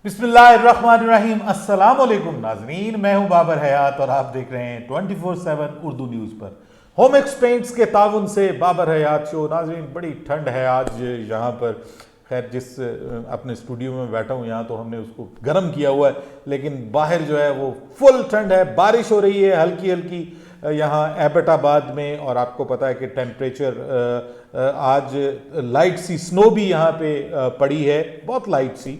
बिस्मिल्लाहिर्रहमानिर्रहीम। अस्सलाम वालेकुम नाज़रीन, मैं हूं बाबर हयात और आप देख रहे हैं 24/7 उर्दू न्यूज़ पर होम एक्सपेंट्स के ताउन से बाबर हयात शो। नाज़रीन, बड़ी ठंड है आज यहाँ पर। खैर, जिस अपने स्टूडियो में बैठा हूँ यहाँ तो हमने उसको गर्म किया हुआ है, लेकिन बाहर जो है वो फुल ठंड है। बारिश हो रही है हल्की हल्की यहाँ एबटाबाद में, और आपको पता है कि टेम्परेचर आज लाइट सी स्नो भी यहाँ पे पड़ी है, बहुत लाइट सी।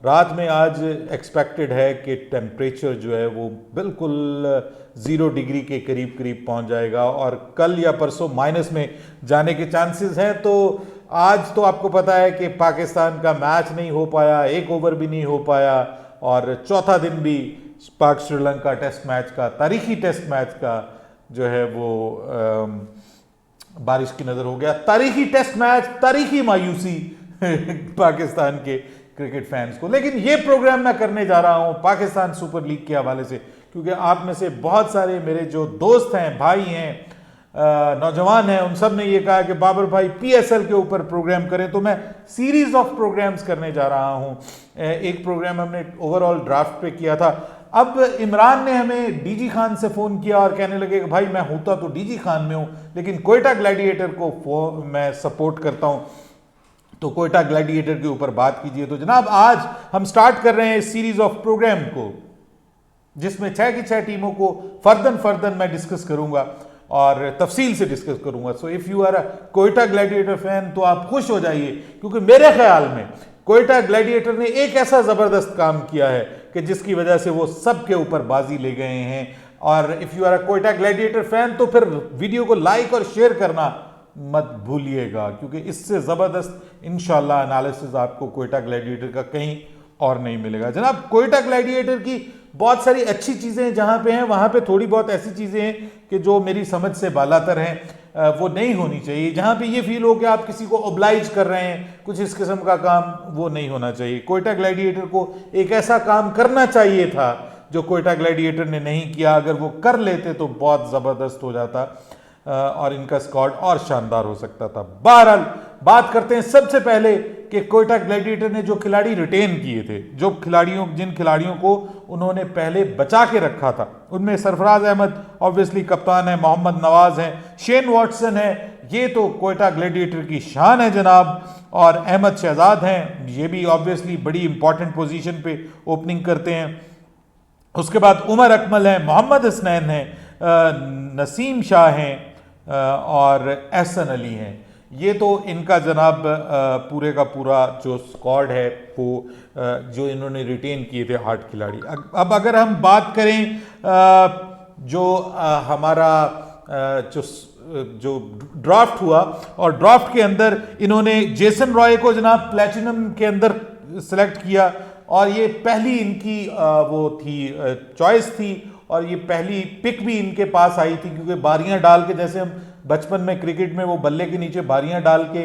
रात में आज एक्सपेक्टेड है कि टेम्परेचर जो है वो बिल्कुल 0 डिग्री के करीब करीब पहुंच जाएगा, और कल या परसों माइनस में जाने के चांसेस हैं। तो आज तो आपको पता है कि पाकिस्तान का मैच नहीं हो पाया, एक ओवर भी नहीं हो पाया, और चौथा दिन भी पाक श्रीलंका टेस्ट मैच का, तारीखी टेस्ट मैच का जो है वो बारिश की नज़र हो गया। तारीखी टेस्ट मैच, तारीखी मायूसी पाकिस्तान के क्रिकेट फैंस को। लेकिन ये प्रोग्राम मैं करने जा रहा हूं पाकिस्तान सुपर लीग के हवाले से, क्योंकि आप में से बहुत सारे मेरे जो दोस्त हैं, भाई हैं, नौजवान हैं, उन सब ने ये कहा कि बाबर भाई पीएसएल के ऊपर प्रोग्राम करें। तो मैं सीरीज ऑफ प्रोग्राम्स करने जा रहा हूं। एक प्रोग्राम हमने ओवरऑल ड्राफ्ट पे किया था। अब इमरान ने हमें डीजी खान से फ़ोन किया और कहने लगे कि भाई मैं होता तो डीजी खान में हूँ, लेकिन कोयटा ग्लैडिएटर को मैं सपोर्ट करता हूँ, तो कोयटा ग्लैडिएटर के ऊपर बात कीजिए। तो जनाब, आज हम स्टार्ट कर रहे हैं इस सीरीज ऑफ प्रोग्राम को, जिसमें 6 की 6 टीमों को फर्दन मैं डिस्कस करूंगा और तफसील से डिस्कस करूंगा। So if you are a Quetta Gladiator fan तो आप खुश हो जाइए, क्योंकि मेरे ख्याल में कोयटा ग्लैडिएटर ने एक ऐसा जबरदस्त काम किया है कि जिसकी वजह से वो सबके ऊपर बाजी ले गए हैं। और if you are a Quetta Gladiator fan तो फिर वीडियो को लाइक और शेयर करना मत भूलिएगा, क्योंकि इससे ज़बरदस्त इंशाल्लाह एनालिसिस आपको कोयटा ग्लैडिएटर का कहीं और नहीं मिलेगा। जनाब, कोयटा ग्लैडिएटर की बहुत सारी अच्छी चीज़ें जहाँ पे हैं, वहाँ पे थोड़ी बहुत ऐसी चीज़ें हैं कि जो मेरी समझ से बालातर हैं, वो नहीं होनी चाहिए। जहाँ पे ये फील हो कि आप किसी को ओब्लाइज कर रहे हैं, कुछ इस किस्म का काम, वो नहीं होना चाहिए। कोयटा ग्लैडिएटर को एक ऐसा काम करना चाहिए था जो कोयटा ग्लैडिएटर ने नहीं किया। अगर वो कर लेते तो बहुत ज़बरदस्त हो जाता और इनका स्क्वाड और शानदार हो सकता था। बहरहाल, बात करते हैं सबसे पहले कि कोयटा ग्लैडिएटर ने जो खिलाड़ी रिटेन किए थे, जिन खिलाड़ियों को उन्होंने पहले बचा के रखा था, उनमें सरफराज अहमद ऑब्वियसली कप्तान है, मोहम्मद नवाज हैं, शेन वॉटसन है, ये तो कोयटा ग्लैडिएटर की शान है जनाब, और अहमद शहजाद हैं, ये भी ऑब्वियसली बड़ी इंपॉर्टेंट पोजीशन पे ओपनिंग करते हैं। उसके बाद उमर अकमल हैं, मोहम्मद हसनैन हैं, नसीम शाह हैं और एहसन अली हैं। ये तो इनका जनाब पूरे का पूरा जो स्क्वाड है वो जो इन्होंने रिटेन किए थे 8 खिलाड़ी। अब अगर हम बात करें जो हमारा जो ड्राफ्ट हुआ, और ड्राफ्ट के अंदर इन्होंने जेसन रॉय को जनाब प्लेटिनम के अंदर सेलेक्ट किया, और ये पहली इनकी वो थी चॉइस थी, और ये पहली पिक भी इनके पास आई थी, क्योंकि बारियां डाल के, जैसे हम बचपन में क्रिकेट में वो बल्ले के नीचे बारियां डाल के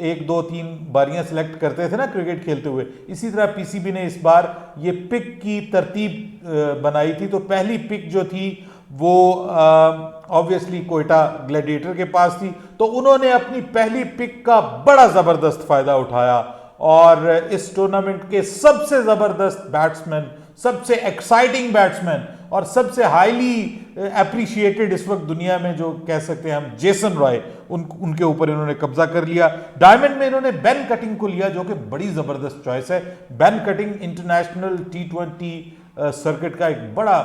1 2 3 बारियां सिलेक्ट करते थे ना क्रिकेट खेलते हुए, इसी तरह पीसीबी ने इस बार ये पिक की तरतीब बनाई थी। तो पहली पिक जो थी वो ऑब्वियसली कोयटा ग्लैडिएटर के पास थी, तो उन्होंने अपनी पहली पिक का बड़ा ज़बरदस्त फ़ायदा उठाया, और इस टूर्नामेंट के सबसे ज़बरदस्त बैट्समैन, सबसे एक्साइटिंग बैट्समैन और सबसे हाईली अप्रिशिएटेड इस वक्त दुनिया में जो कह सकते हैं हम, जेसन रॉय, उनके ऊपर इन्होंने कब्जा कर लिया। डायमंड में इन्होंने बेन कटिंग को लिया, जो कि बड़ी ज़बरदस्त चॉइस है। Ben cutting international T20 circuit का एक बड़ा,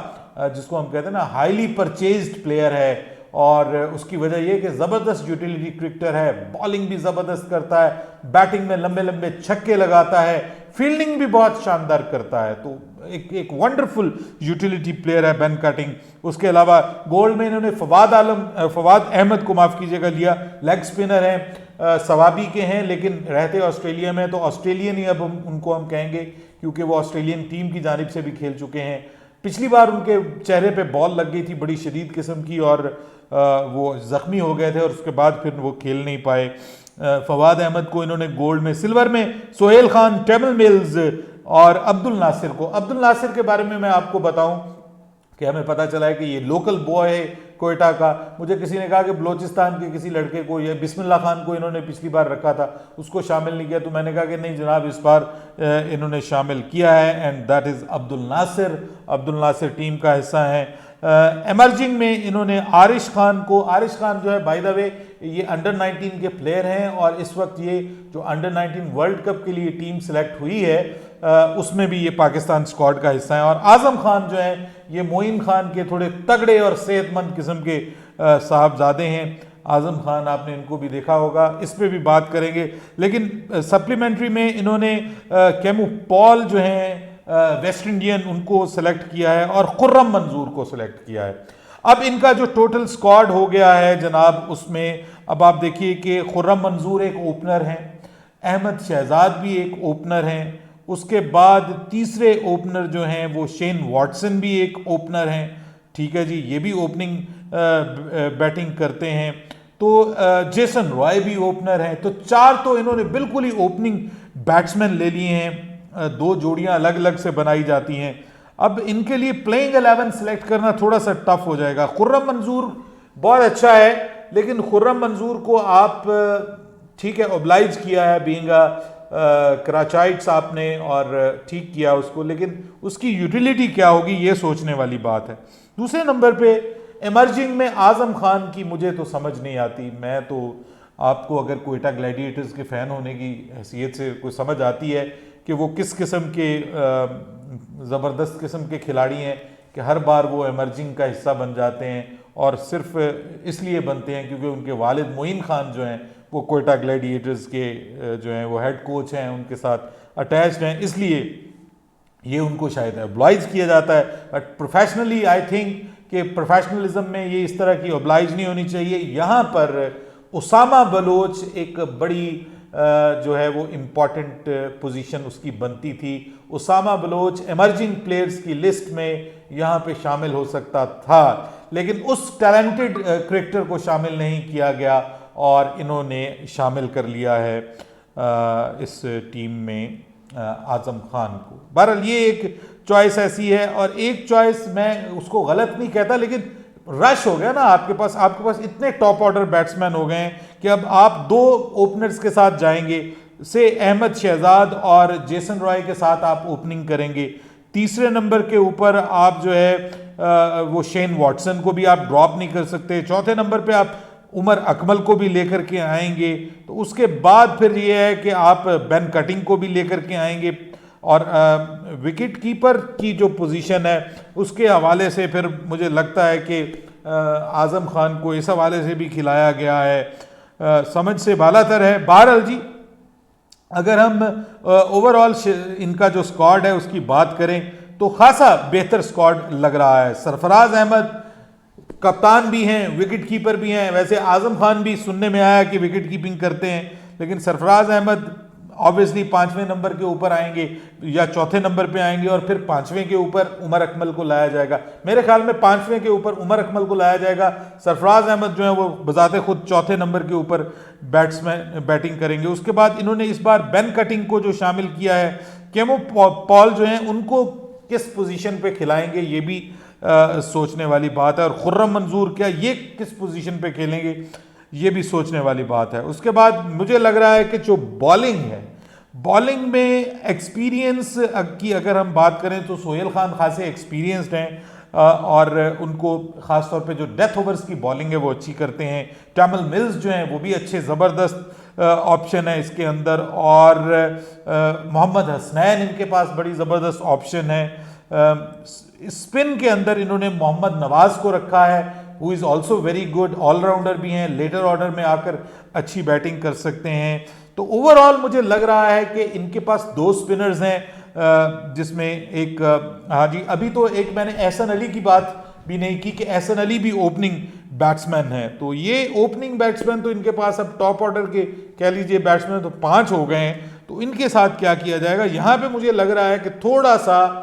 जिसको हम कहते हैं ना, हाईली परचेज्ड प्लेयर है, और उसकी वजह यह कि ज़बरदस्त यूटिलिटी क्रिकेटर है, बॉलिंग भी ज़बरदस्त करता है, बैटिंग में लंबे लंबे छक्के लगाता है, फील्डिंग भी बहुत शानदार करता है। तो एक वंडरफुल यूटिलिटी प्लेयर है बेन कटिंग। उसके अलावा गोल्ड में इन्होंने फवाद अहमद को माफ़ कीजिएगा लिया, लेग स्पिनर हैं, सवाबी के हैं, लेकिन रहते ऑस्ट्रेलिया में, तो ऑस्ट्रेलियन ही अब उनको हम कहेंगे, क्योंकि वो ऑस्ट्रेलियन टीम की जानिब से भी खेल चुके हैं। पिछली बार उनके चेहरे पे बॉल लग गई थी बड़ी शदीद किस्म की, और वो ज़ख्मी हो गए थे, और उसके बाद फिर वो खेल नहीं पाए। फवाद अहमद को इन्होंने गोल्ड में, सिल्वर में सोहेल खान, टेमिल मिल्स और अब्दुल नासिर के बारे में मैं आपको बताऊं कि हमें पता चला है कि ये लोकल बॉय है कोयटा का। मुझे किसी ने कहा कि बलोचिस्तान के किसी लड़के को, या बिस्मिल्लाह खान को इन्होंने पिछली बार रखा था, उसको शामिल नहीं किया। तो मैंने कहा कि नहीं जनाब, इस बार इन्होंने शामिल किया है, and that is Abdul Nasir. Abdul Nasir team का हिस्सा है। एमर्जिंग में इन्होंने आरिश खान को, आरिश खान जो है बाय द वे ये अंडर 19 के प्लेयर हैं, और इस वक्त ये जो अंडर 19 वर्ल्ड कप के लिए टीम सेलेक्ट हुई है उसमें भी ये पाकिस्तान स्क्वाड का हिस्सा है। और आजम खान जो है ये मोइन खान के थोड़े तगड़े और सेहतमंद किस्म के साहबजादे हैं। आजम खान, आपने इनको भी देखा होगा, इस पर भी बात करेंगे। लेकिन सप्लीमेंट्री में इन्होंने कैमू पॉल जो हैं वेस्ट इंडियन, उनको सेलेक्ट किया है, और खुर्रम मंजूर को सेलेक्ट किया है। अब इनका जो टोटल स्क्वाड हो गया है जनाब, उसमें अब आप देखिए कि खुर्रम मंजूर एक ओपनर हैं, अहमद शहजाद भी एक ओपनर हैं, उसके बाद तीसरे ओपनर जो हैं वो शेन वॉटसन भी एक ओपनर हैं, ठीक है जी, ये भी ओपनिंग बैटिंग करते हैं। तो जेसन रॉय भी ओपनर हैं। तो 4 तो इन्होंने बिल्कुल ही ओपनिंग बैट्समैन ले लिए हैं। 2 जोड़ियां अलग अलग से बनाई जाती हैं। अब इनके लिए प्लेइंग 11 सेलेक्ट करना थोड़ा सा टफ हो जाएगा। खुर्रम मंजूर बहुत अच्छा है, लेकिन खुर्रम मंजूर को आप ठीक है ओब्लाइज किया है बीइंग कराचाइट्स आपने, और ठीक किया उसको, लेकिन उसकी यूटिलिटी क्या होगी ये सोचने वाली बात है। दूसरे नंबर पे एमर्जिंग में आजम खान की मुझे तो समझ नहीं आती। मैं तो आपको अगर कोयटा ग्लैडिएटर्स के फ़ैन होने की हैसियत से कोई समझ आती है कि वो किस किस्म के ज़बरदस्त किस्म के खिलाड़ी हैं कि हर बार वो एमर्जिंग का हिस्सा बन जाते हैं, और सिर्फ इसलिए बनते हैं क्योंकि उनके वालिद मोइन खान जो हैं वो कोयटा ग्लैडिएटर्स के जो हैं वो हेड कोच हैं, उनके साथ अटैच्ड हैं, इसलिए ये उनको शायद ओब्लाइज किया जाता है। बट प्रोफेशनली आई थिंक कि प्रोफेशनलिज्म में ये इस तरह की ओब्लाइज नहीं होनी चाहिए। यहाँ पर उसामा बलोच एक बड़ी जो है वो इम्पॉर्टेंट पोजीशन उसकी बनती थी। उसामा बलोच एमर्जिंग प्लेयर्स की लिस्ट में यहाँ पे शामिल हो सकता था, लेकिन उस टैलेंटेड क्रिकेटर को शामिल नहीं किया गया, और इन्होंने शामिल कर लिया है इस टीम में आजम खान को। बहरहाल ये एक चॉइस ऐसी है, और एक चॉइस मैं उसको गलत नहीं कहता, लेकिन रश हो गया ना आपके पास इतने टॉप ऑर्डर बैट्समैन हो गए हैं कि अब आप 2 ओपनर्स के साथ जाएंगे, से अहमद शहजाद और जेसन रॉय के साथ आप ओपनिंग करेंगे। तीसरे नंबर के ऊपर आप जो है वो शेन वॉटसन को भी आप ड्रॉप नहीं कर सकते। चौथे नंबर पे आप उमर अकमल को भी लेकर के आएंगे। तो उसके बाद फिर ये है कि आप बेन कटिंग को भी लेकर के आएंगे, और विकेट कीपर की जो पोजीशन है उसके हवाले से फिर मुझे लगता है कि आजम खान को इस हवाले से भी खिलाया गया है। समझ से बालातर है। बहरहाल जी, अगर हम ओवरऑल इनका जो स्क्वाड है उसकी बात करें तो खासा बेहतर स्क्वाड लग रहा है। सरफराज अहमद कप्तान भी हैं, विकेट कीपर भी हैं। वैसे आजम खान भी सुनने में आया कि विकेट कीपिंग करते हैं, लेकिन सरफराज अहमद ऑब्वियसली 5वें नंबर के ऊपर आएंगे या चौथे नंबर पे आएंगे, और फिर 5वें के ऊपर उमर अकमल को लाया जाएगा। मेरे ख्याल में 5वें के ऊपर उमर अकमल को लाया जाएगा। सरफराज अहमद जो है वो बजाते खुद चौथे नंबर के ऊपर बैटिंग करेंगे। उसके बाद इन्होंने इस बार बेन कटिंग को जो शामिल किया है, कैमो पॉल जो हैं उनको किस पोजीशन पे खिलाएंगे ये भी सोचने वाली बात है, और खुर्रम मंजूर क्या ये किस पोजीशन पे खेलेंगे ये भी सोचने वाली बात है। उसके बाद मुझे लग रहा है कि जो बॉलिंग है, बॉलिंग में एक्सपीरियंस की अगर हम बात करें तो सोहेल खान खासे एक्सपीरियंस्ड हैं, और उनको ख़ास तौर पे जो डेथ ओवर्स की बॉलिंग है वो अच्छी करते हैं। टैमल मिल्स जो हैं वो भी अच्छे ज़बरदस्त ऑप्शन है इसके अंदर, और मोहम्मद हसनैन इनके पास बड़ी ज़बरदस्त ऑप्शन है। स्पिन के अंदर इन्होंने मोहम्मद नवाज को रखा है, who is also very good, allrounder भी हैं, लेटर ऑर्डर में आकर अच्छी बैटिंग कर सकते हैं। तो ओवरऑल मुझे लग रहा है कि इनके पास 2 स्पिनर्स हैं, जिसमें एक हाँ जी, अभी तो एक मैंने एहसन अली की बात भी नहीं की कि एहसन अली भी ओपनिंग बैट्समैन है। तो ये ओपनिंग बैट्समैन तो इनके पास अब टॉप ऑर्डर के कह लीजिए बैट्समैन तो 5 हो गए हैं। तो इनके साथ क्या किया जाएगा, यहाँ पे मुझे लग रहा है कि थोड़ा सा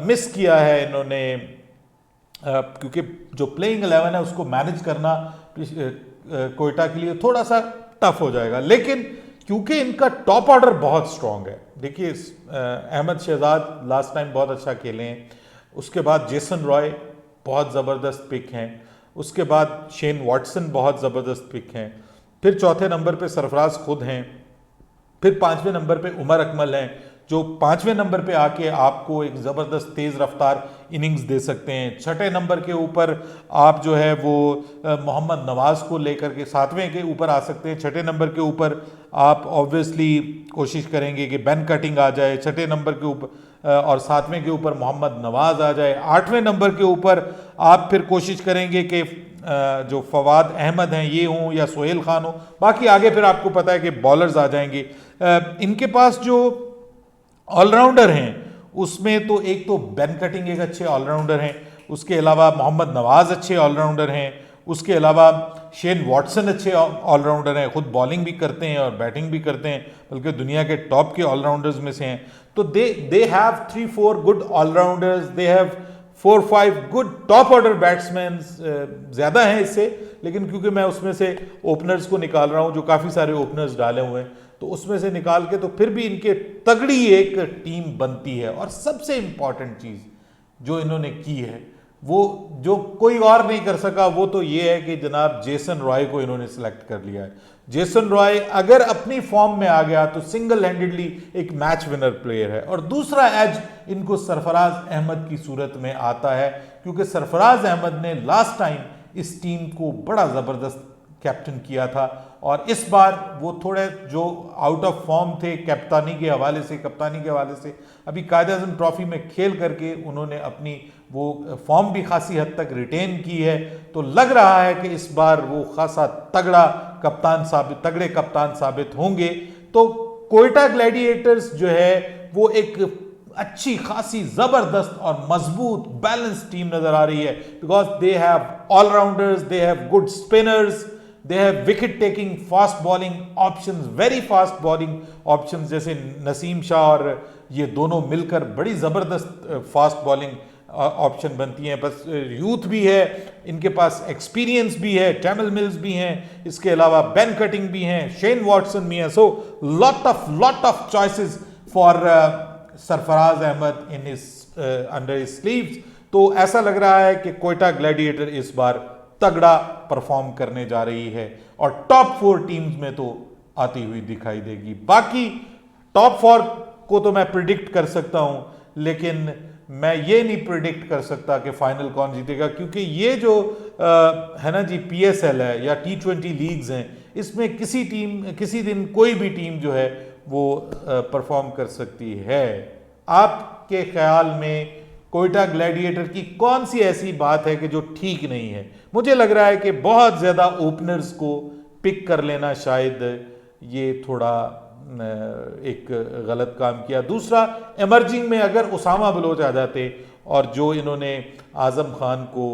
मिस किया है इन्होंने, क्योंकि जो प्लेइंग 11 है उसको मैनेज करना कोयटा के लिए थोड़ा सा टफ हो जाएगा। लेकिन क्योंकि इनका टॉप ऑर्डर बहुत स्ट्रांग है, देखिए अहमद शहजाद लास्ट टाइम बहुत अच्छा खेले हैं, उसके बाद जेसन रॉय बहुत ज़बरदस्त पिक हैं, उसके बाद शेन वॉटसन बहुत ज़बरदस्त पिक हैं, फिर चौथे नंबर पे सरफराज खुद हैं, फिर पांचवें नंबर पे उमर अकमल हैं जो पांचवें नंबर पे आके आपको एक ज़बरदस्त तेज़ रफ्तार इनिंग्स दे सकते हैं। छठे नंबर के ऊपर आप जो है वो मोहम्मद नवाज़ को लेकर के सातवें के ऊपर आ सकते हैं। छठे नंबर के ऊपर आप ऑब्वियसली कोशिश करेंगे कि बेन कटिंग आ जाए छठे नंबर के ऊपर, और सातवें के ऊपर मोहम्मद नवाज़ आ जाए। आठवें नंबर के ऊपर आप फिर कोशिश करेंगे कि जो फवाद अहमद हैं ये हों या सोहेल खान हो। बाकी आगे फिर आपको पता है कि बॉलर्स आ जाएंगे। इनके पास जो ऑलराउंडर हैं उसमें तो एक तो बेन कटिंग एक अच्छे ऑलराउंडर हैं, उसके अलावा मोहम्मद नवाज़ अच्छे ऑलराउंडर हैं, उसके अलावा शेन वॉटसन अच्छे ऑलराउंडर हैं, खुद बॉलिंग भी करते हैं और बैटिंग भी करते हैं, बल्कि दुनिया के टॉप के ऑलराउंडर्स में से हैं। तो they have 3-4 good allrounders, they have 4-5 good top order batsman. ज़्यादा हैं इससे, लेकिन क्योंकि मैं उसमें से ओपनर्स को निकाल रहा हूँ जो काफ़ी सारे ओपनर्स डाले हुए हैं, तो उसमें से निकाल के तो फिर भी इनके तगड़ी एक टीम बनती है। और सबसे इंपॉर्टेंट चीज़ जो इन्होंने की है वो जो कोई और नहीं कर सका, वो तो ये है कि जनाब जेसन रॉय को इन्होंने सिलेक्ट कर लिया है। जेसन रॉय अगर अपनी फॉर्म में आ गया तो सिंगल हैंडेडली एक मैच विनर प्लेयर है। और दूसरा एज इनको सरफराज अहमद की सूरत में आता है, क्योंकि सरफराज अहमद ने लास्ट टाइम इस टीम को बड़ा ज़बरदस्त कैप्टन किया था, और इस बार वो थोड़े जो आउट ऑफ फॉर्म थे कप्तानी के हवाले से अभी कायद-ए-आज़म ट्रॉफी में खेल करके उन्होंने अपनी वो फॉर्म भी खासी हद तक रिटेन की है। तो लग रहा है कि इस बार वो खासा तगड़े कप्तान साबित होंगे। तो कोयटा ग्लैडिएटर्स जो है वो एक अच्छी खासी ज़बरदस्त और मजबूत बैलेंस टीम नजर आ रही है, because they have allrounders, they have good spinners, they have wicket taking fast bowling options, very fast bowling options, जैसे नसीम शाह और ये दोनों मिलकर बड़ी ज़बरदस्त फास्ट बॉलिंग ऑप्शन बनती हैं। बस यूथ भी है इनके पास, एक्सपीरियंस भी है, टैमिल मिल्स भी हैं, इसके अलावा बेन कटिंग भी हैं, शेन वॉटसन भी हैं। So lot of choices for Sarfaraz Ahmed in his under his sleeves. तो ऐसा लग रहा है कि कोयटा ग्लैडिएटर इस बार तगड़ा परफॉर्म करने जा रही है और टॉप 4 टीम्स में तो आती हुई दिखाई देगी। बाकी टॉप 4 को तो मैं प्रिडिक्ट कर सकता हूं, लेकिन मैं ये नहीं प्रिडिक्ट कर सकता कि फाइनल कौन जीतेगा, क्योंकि ये जो है ना जी PSL है या T20 लीग्स हैं, इसमें किसी दिन कोई भी टीम जो है वो परफॉर्म कर सकती है। आपके ख्याल में कोयटा ग्लैडिएटर की कौन सी ऐसी बात है कि जो ठीक नहीं है? मुझे लग रहा है कि बहुत ज़्यादा ओपनर्स को पिक कर लेना शायद ये थोड़ा एक गलत काम किया। दूसरा, एमर्जिंग में अगर उसामा बलोच आ जाते और जो इन्होंने आज़म खान को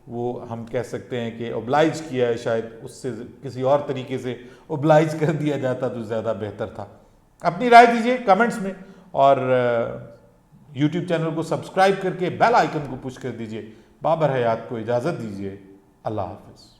वो हम कह सकते हैं कि ओब्लाइज किया है, शायद उससे किसी और तरीके से ओब्लाइज कर दिया जाता तो ज़्यादा बेहतर था। अपनी राय दीजिए कमेंट्स में, और यूट्यूब चैनल को सब्सक्राइब करके बेल आइकन को पुश कर दीजिए। बाबर हयात को इजाज़त दीजिए। अल्लाह हाफ़िज़।